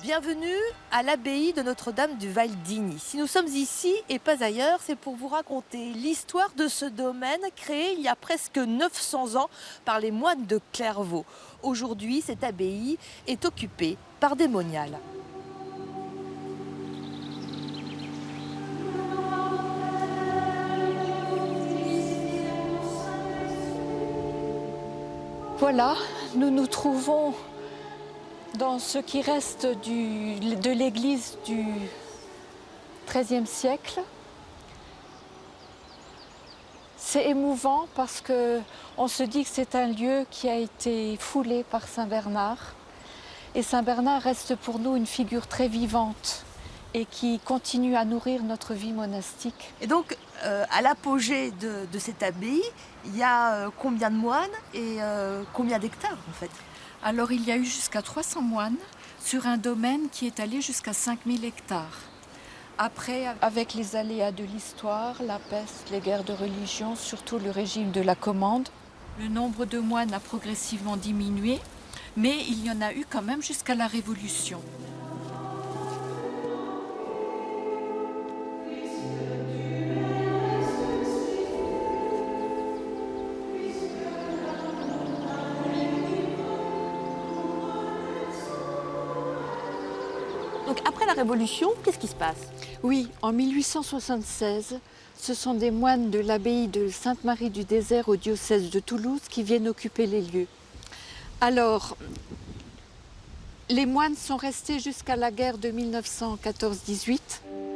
Bienvenue à l'abbaye de Notre-Dame du Val-d'Igny. Si nous sommes ici et pas ailleurs, c'est pour vous raconter l'histoire de ce domaine créé il y a presque 900 ans par les moines de Clairvaux. Aujourd'hui, cette abbaye est occupée par des moniales. Voilà, nous nous trouvons dans ce qui reste de l'église du XIIIe siècle. C'est émouvant parce qu'on se dit que c'est un lieu qui a été foulé par Saint Bernard. Et Saint Bernard reste pour nous une figure très vivante et qui continue à nourrir notre vie monastique. Et donc, à l'apogée de cette abbaye, il y a combien de moines et combien d'hectares en fait? Alors il y a eu jusqu'à 300 moines sur un domaine qui est allé jusqu'à 5000 hectares. Après, avec les aléas de l'histoire, la peste, les guerres de religion, surtout le régime de la commande, le nombre de moines a progressivement diminué, mais il y en a eu quand même jusqu'à la Révolution. Donc après la Révolution, qu'est-ce qui se passe? Oui, en 1876, ce sont des moines de l'abbaye de Sainte-Marie du Désert au diocèse de Toulouse qui viennent occuper les lieux. Alors, les moines sont restés jusqu'à la guerre de 1914-18.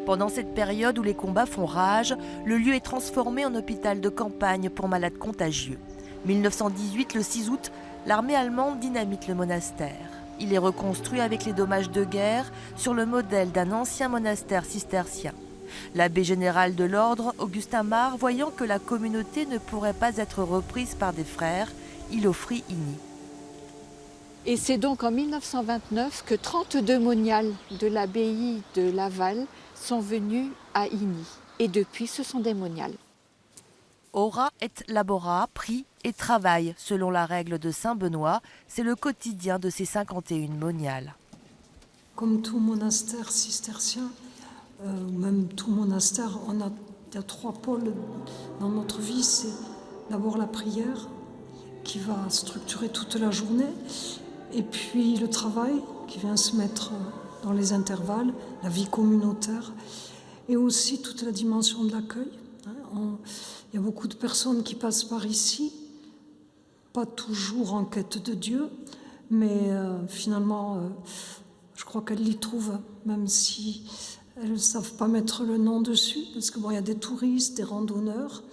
Pendant cette période où les combats font rage, le lieu est transformé en hôpital de campagne pour malades contagieux. 1918, le 6 août, l'armée allemande dynamite le monastère. Il est reconstruit avec les dommages de guerre sur le modèle d'un ancien monastère cistercien. L'abbé général de l'ordre, Augustin Marre, voyant que la communauté ne pourrait pas être reprise par des frères, il offrit Igny. Et c'est donc en 1929 que 32 moniales de l'abbaye de Laval sont venus à Igny. Et depuis, ce sont des moniales. Ora et labora, prie et travaille, selon la règle de saint Benoît, c'est le quotidien de ces 51 moniales. Comme tout monastère cistercien, même tout monastère, il y a 3 pôles dans notre vie. C'est d'abord la prière, qui va structurer toute la journée, et puis le travail, qui vient se mettre dans les intervalles, la vie communautaire, et aussi toute la dimension de l'accueil. Il y a beaucoup de personnes qui passent par ici, pas toujours en quête de Dieu, mais finalement, je crois qu'elles l'y trouvent, même si elles ne savent pas mettre le nom dessus, parce que il y a des touristes, des randonneurs,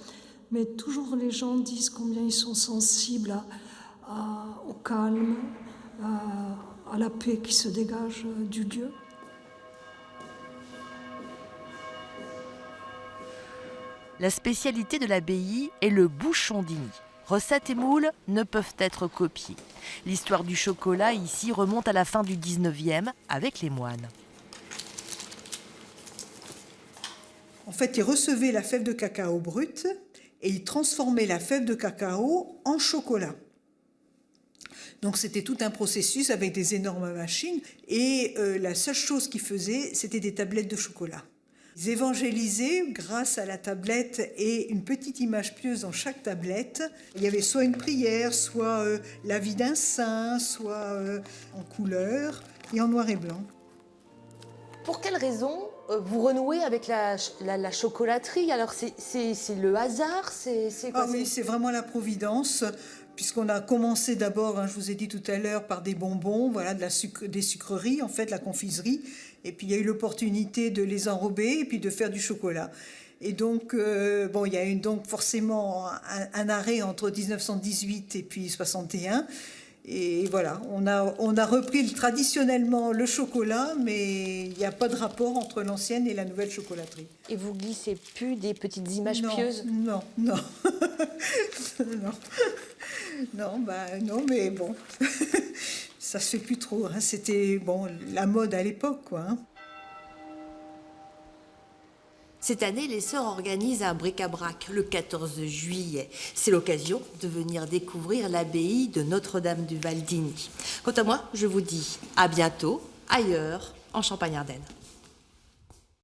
mais toujours les gens disent combien ils sont sensibles au calme, à la paix qui se dégage du lieu. La spécialité de l'abbaye est le bouchon d'Igny. Recettes et moules ne peuvent être copiés. L'histoire du chocolat ici remonte à la fin du 19e avec les moines. En fait, ils recevaient la fève de cacao brute et ils transformaient la fève de cacao en chocolat. Donc c'était tout un processus avec des énormes machines et la seule chose qu'ils faisaient, c'était des tablettes de chocolat. Ils évangélisaient grâce à la tablette et une petite image pieuse dans chaque tablette. Il y avait soit une prière, soit la vie d'un saint, soit en couleur et en noir et blanc. Pour quelle raison vous renouez avec la chocolaterie? Alors c'est le hasard, c'est quoi? Ah oui, c'est vraiment la providence, puisqu'on a commencé d'abord, je vous ai dit tout à l'heure, par des bonbons, voilà, des sucreries, en fait, la confiserie. Et puis il y a eu l'opportunité de les enrober et puis de faire du chocolat. Et donc, il y a eu donc forcément un arrêt entre 1918 et puis 61. Et voilà, on a repris traditionnellement le chocolat, mais il n'y a pas de rapport entre l'ancienne et la nouvelle chocolaterie. Et vous glissez plus des petites images pieuses? Non. non. Non, mais bon, ça se fait plus trop. C'était la mode à l'époque, quoi. Cette année, les sœurs organisent un bric-à-brac le 14 juillet. C'est l'occasion de venir découvrir l'abbaye de Notre-Dame du Val-d'Igny. Quant à moi, je vous dis à bientôt ailleurs, en Champagne-Ardenne.